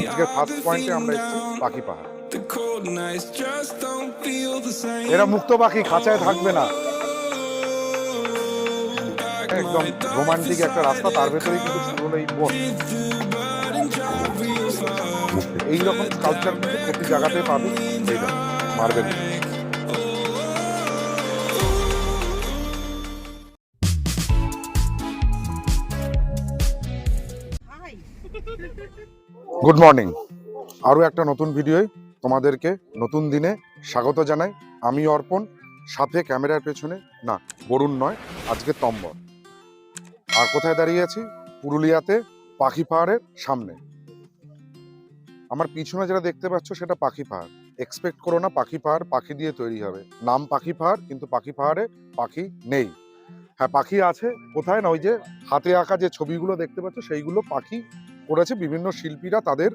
আজকের ফার্স্ট পয়েন্টে আমরা এসেছি পাখি পাহাড়। এরা মুক্ত পাখি, খাঁচায় থাকবে না। একদম রোমান্টিক একটা রাস্তা, তার ভেতরেই কিন্তু শুরু হলো এই বন। এইরকম স্কাল্পচার কিন্তু প্রতি জায়গাতেই পাবে। এই দেখো মার্বেল। গুড মর্নিং, আরও একটা নতুন ভিডিওয় তোমাদেরকে নতুন দিনে স্বাগত জানাই। আমি অর্পণ, সাথে ক্যামেরার পেছনে না বরুণ নয়, আজকে তম্বর। আর কোথায় দাঁড়িয়ে আছি? পুরুলিয়াতে পাখি পাহাড়ের সামনে। আমার পিছনে যেটা দেখতে পাচ্ছ সেটা পাখি পাহাড়। এক্সপেক্ট করো না পাখি পাহাড় পাখি দিয়ে তৈরি হবে। নাম পাখি পাহাড়, কিন্তু পাখি পাহাড়ে পাখি নেই। হ্যাঁ, পাখি আছে কোথায় না, ওই যে হাতে আঁকা যে ছবিগুলো দেখতে পাচ্ছ সেইগুলো পাখি করেছে বিভিন্ন শিল্পীরা, তাদের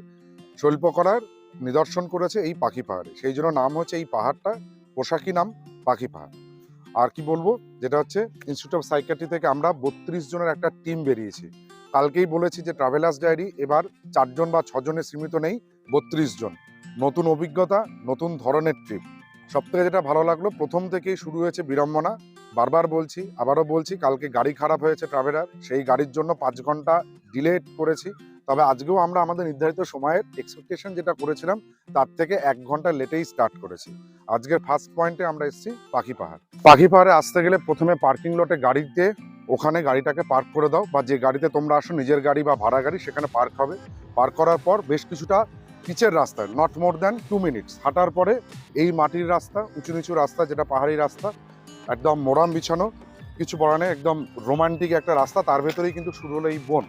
শিল্পকলার নিদর্শন করেছে এই পাখি পাহাড়ে। সেই জন্য নাম হচ্ছে এই পাহাড়টা, পোশাকি নাম পাখি পাহাড়। আর কি বলবো, যেটা হচ্ছে ইনস্টিটিউট অফ সাইকিয়াট্রি থেকে আমরা 32 জনের একটা টিম বেরিয়েছি। কালকেই বলেছি যে ট্রাভেলার্স ডায়েরি এবার 4 জন বা 6 জনের সীমিত নেই, 32 জন। নতুন অভিজ্ঞতা, নতুন ধরনের ট্রিপ। সব থেকে যেটা ভালো লাগলো, প্রথম থেকেই শুরু হয়েছে বিড়ম্বনা। বারবার বলছি, আবারও বলছি, কালকে গাড়ি খারাপ হয়েছে ট্রাভেলার, সেই গাড়ির জন্য 5 ঘন্টা ডিলে করেছি। তবে আজকেও আমরা আমাদের নির্ধারিত সময়ের এক্সপেকটেশন যেটা করেছিলাম তার থেকে 1 ঘন্টা লেটেই স্টার্ট করেছি। আজকের ফার্স্ট পয়েন্টে আমরা এসেছি পাখি পাহাড়। পাখি পাহাড়ে আসতে গেলে প্রথমে পার্কিং লটে গাড়িতে ওখানে গাড়িটাকে পার্ক করে দাও, বা যে গাড়িতে তোমরা আসো নিজের গাড়ি বা ভাড়া গাড়ি, সেখানে পার্ক হবে। পার্ক করার পর বেশ কিছুটা পিচের রাস্তা, নট মোর দ্যান 2 মিনিটস হাঁটার পরে এই মাটির রাস্তা, উঁচু নিচু রাস্তা, যেটা পাহাড়ি রাস্তা, একদম মোরাম বিছানো, কিছু বলা নেই, একদম রোমান্টিক একটা রাস্তা। তার ভেতরেই কিন্তু শুরু হলো এই বন।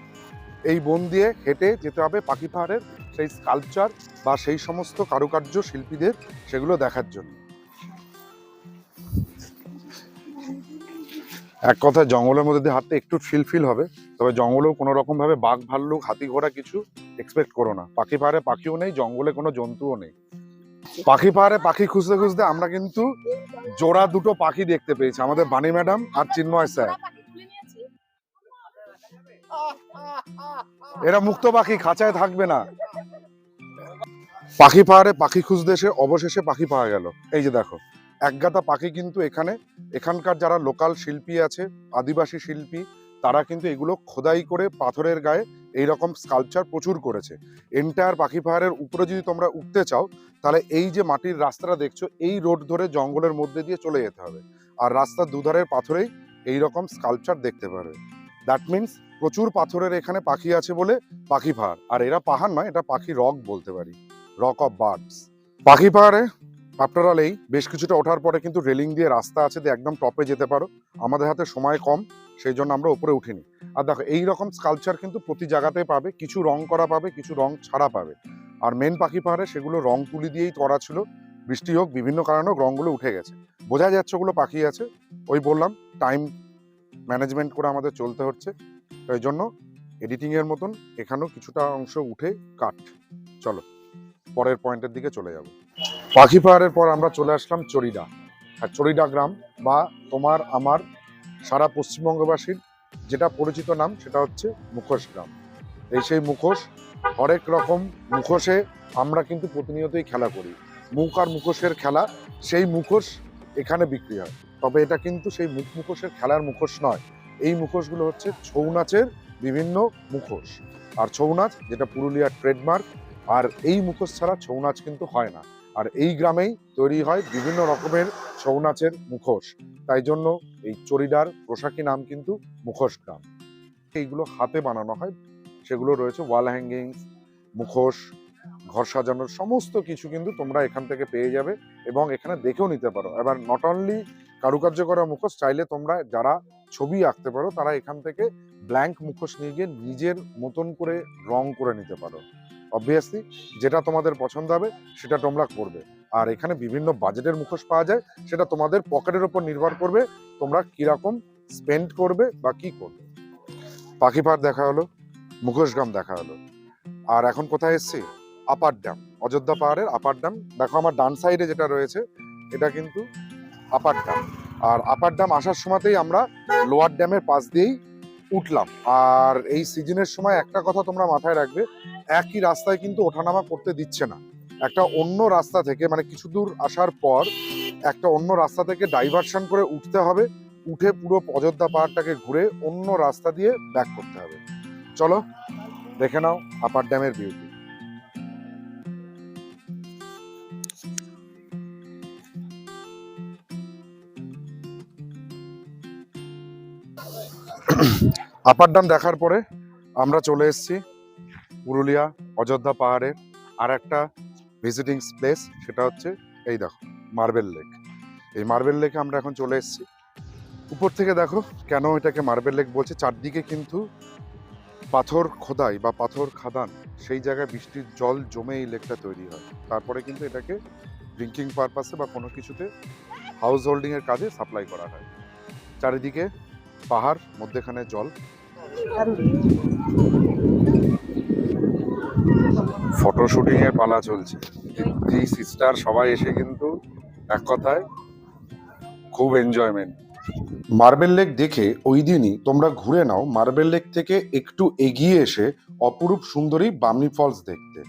এই বন দিয়ে হেঁটে যেতে হবে পাখি পাহাড়ের সেই স্কাল্পচার বা সেই সমস্ত কারুকার্য শিল্পীদের, সেগুলো দেখার জন্য। এক কথায় জঙ্গলের মধ্যে দিয়ে হাঁটতে একটু ফিল হবে, তবে জঙ্গলেও কোনো রকম ভাবে বাঘ ভাল্লুক হাতি ঘোড়া কিছু এক্সপেক্ট করো না। পাখি পাহাড়ে পাখিও নেই, জঙ্গলে কোনো জন্তুও নেই। পাখি পাহাড়ে পাখি খুঁজতে খুঁজতে আমরা কিন্তু জোড়া দুটো পাখি দেখতে পেয়েছি, আমাদের বাণী ম্যাডাম আর চিন্ময় স্যার। এরা মুক্ত পাখি, খাঁচায় থাকবে না। পাখি পাহাড়ে পাখি খুঁজতে এসে অবশেষে পাখি পাওয়া গেল। এই যে দেখো, একগাদা পাখি কিন্তু এখানকার যারা লোকাল শিল্পী আছে, আদিবাসী শিল্পী, তারা কিন্তু এগুলো খোদাই করে পাথরের গায়ে এইরকম স্কাল্পচার প্রচুর করেছে। এন্টায়ার পাখি পাহাড়ের উপরে যদি তোমরা উঠতে চাও, তাহলে এই যে মাটির রাস্তাটা দেখছো, এই রোড ধরে জঙ্গলের মধ্যে দিয়ে চলে যেতে হবে। আর রাস্তার দুধারের পাথরেই এইরকম স্কাল্পচার দেখতে পারবে। দ্যাট মিনস প্রচুর পাথরের এখানে পাখি আছে বলে পাখি পাহাড়। আর এরা পাহাড় নয়, এটা পাখি রক বলতে পারি, রক অফ বার্ডস। পাখি পাহাড়ে আফটার অল এই বেশ কিছুটা ওঠার পরে কিন্তু রেলিং দিয়ে রাস্তা আছে, দিয়ে একদম টপে যেতে পারো। আমাদের হাতে সময় কম, সেই জন্য আমরা উপরে উঠিনি। আর দেখো, এই রকম স্কাল্পচার কিন্তু প্রতি জায়গাতেই পাবে, কিছু রং করা পাবে, কিছু রং ছাড়া পাবে। আর মেন পাখি পাহাড়ে সেগুলো রং তুলি দিয়েই করা ছিল, বৃষ্টি হোক বিভিন্ন কারণেও রংগুলো উঠে গেছে, বোঝা যাচ্ছে ওগুলো পাখি আছে। ওই বললাম, টাইম ম্যানেজমেন্ট করে আমাদের চলতে হচ্ছে, তাই জন্য এডিটিংয়ের মতন এখানেও কিছুটা অংশ উঠে কাট। চলো পরের পয়েন্টের দিকে চলে যাব। পাখি পাহাড়ের পর আমরা চলে আসলাম চরিডা। আর চরিডা গ্রাম, বা তোমার আমার সারা পশ্চিমবঙ্গবাসীর যেটা পরিচিত নাম, সেটা হচ্ছে মুখোশ গ্রাম। এই সেই মুখোশ, হরেক রকম মুখোশে আমরা কিন্তু প্রতিনিয়তই খেলা করি। মুখ আর মুখোশের খেলা, সেই মুখোশ এখানে বিক্রি হয়। তবে এটা কিন্তু সেই মুখোশের খেলার মুখোশ নয়, এই মুখোশগুলো হচ্ছে ছৌ নাচের বিভিন্ন মুখোশ। আর ছৌ নাচ যেটা পুরুলিয়ার ট্রেডমার্ক, আর এই মুখোশ ছাড়া ছৌ নাচ কিন্তু হয় না। আর এই গ্রামেই তৈরি হয় বিভিন্ন রকমের ছৌ নাচের মুখোশ, তাই জন্য এই চরিডার পোশাকি নাম কিন্তু মুখোশ গ্রাম। এইগুলো হাতে বানানো হয়, সেগুলো রয়েছে ওয়াল হ্যাঙ্গিং, মুখোশ, ঘর সাজানোর সমস্ত কিছু কিন্তু তোমরা এখান থেকে পেয়ে যাবে, এবং এখানে দেখেও নিতে পারো। এবার নট অনলি কারুকার্য করা মুখোশ, চাইলে তোমরা যারা ছবি আঁকতে পারো, তারা এখান থেকে ব্ল্যাঙ্ক মুখোশ নিয়ে গিয়ে নিজের মতন করে রং করে নিতে পারো। অবভিয়াসলি যেটা তোমাদের পছন্দ হবে সেটা তোমরা করবে। আর এখানে বিভিন্ন বাজেটের মুখোশ পাওয়া যায়, সেটা তোমাদের পকেটের উপর নির্ভর করবে, তোমরা কিরকম স্পেন্ড করবে বা কি করবে। পাখি পাহাড় দেখা হলো, মুখোশ গ্রাম দেখা হলো, আর এখন কোথায় এসছি? আপার ড্যাম, অযোধ্যা পাহাড়ের আপার ড্যাম। দেখো আমার ডান সাইডে যেটা রয়েছে, এটা কিন্তু আপার ড্যাম। আর আপার ড্যাম আসার সময়তেই আমরা লোয়ার ড্যামের পাশ দিয়েই উঠলাম। আর এই সিজনের সময় একটা কথা তোমরা মাথায় রাখবে, একই রাস্তায় কিন্তু ওঠানামা করতে দিচ্ছে না। একটা অন্য রাস্তা থেকে, মানে কিছু দূর আসার পর একটা অন্য রাস্তা থেকে ডাইভারশন করে উঠতে হবে, উঠে পুরো অযোধ্যা পাহাড়টাকে ঘুরে অন্য রাস্তা দিয়ে ব্যাক করতে হবে। চলো দেখে নাও আপার ড্যামের বিউটি। আপার ড্যাম দেখার পরে আমরা চলে এসেছি পুরুলিয়া অযোধ্যা পাহাড়ের আর একটা ভিজিটিং প্লেস, সেটা হচ্ছে এই দেখো মার্বেল লেক। এই মার্বেল লেকে আমরা এখন চলে এসেছি। উপর থেকে দেখো কেন এটাকে মার্বেল লেক বলছে, চারদিকে কিন্তু পাথর খোদাই বা পাথর খাদান, সেই জায়গায় বৃষ্টির জল জমে এই লেকটা তৈরি হয়। তারপরে কিন্তু এটাকে ড্রিঙ্কিং পারপাসে বা কোনো কিছুতে হাউস হোল্ডিং এর কাজে সাপ্লাই করা হয়। চারিদিকে পাহাড়, মধ্যেখানে জল। ফটো শুটিং এর পালা চলছে, দিদি সিস্টার সবাই এসে কিন্তু এক কথায় খুব এনজয়মেন্ট। মার্বেল লেক দেখে ওই দিনই তোমরা ঘুরে নাও মার্বেল লেক থেকে একটু এগিয়ে এসে অপরূপ সুন্দরী বামনি ফলস দেখতে।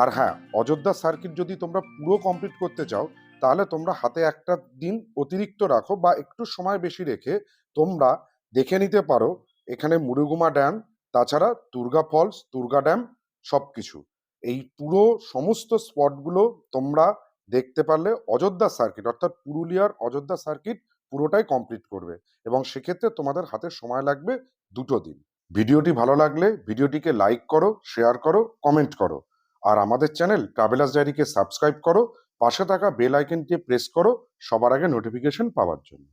আর হ্যাঁ, অযোধ্যা সার্কিট যদি তোমরা পুরো কমপ্লিট করতে চাও, তাহলে তোমরা হাতে একটা দিন অতিরিক্ত রাখো বা একটু সময় বেশি রেখে তোমরা দেখে নিতে পারো এখানে মুরুগুমা ড্যাম, তাছাড়া দুর্গা ফলস, দুর্গা ড্যাম, সবকিছু। এই পুরো সমস্ত স্পটগুলো তোমরা দেখতে পারলে অযোধ্যা সার্কিট, অর্থাৎ পুরুলিয়ার অযোধ্যা সার্কিট পুরোটাই কমপ্লিট করবে। এবং সেক্ষেত্রে তোমাদের হাতে সময় লাগবে 2 দিন। ভিডিওটি ভালো লাগলে ভিডিওটিকে লাইক করো, শেয়ার করো, কমেন্ট করো। আর আমাদের চ্যানেল ট্রাভেলার্স ডায়েরিকে সাবস্ক্রাইব করো, পাশে থাকা বেল আইকনটি প্রেস করো সবার আগে নোটিফিকেশন পাওয়ার জন্য।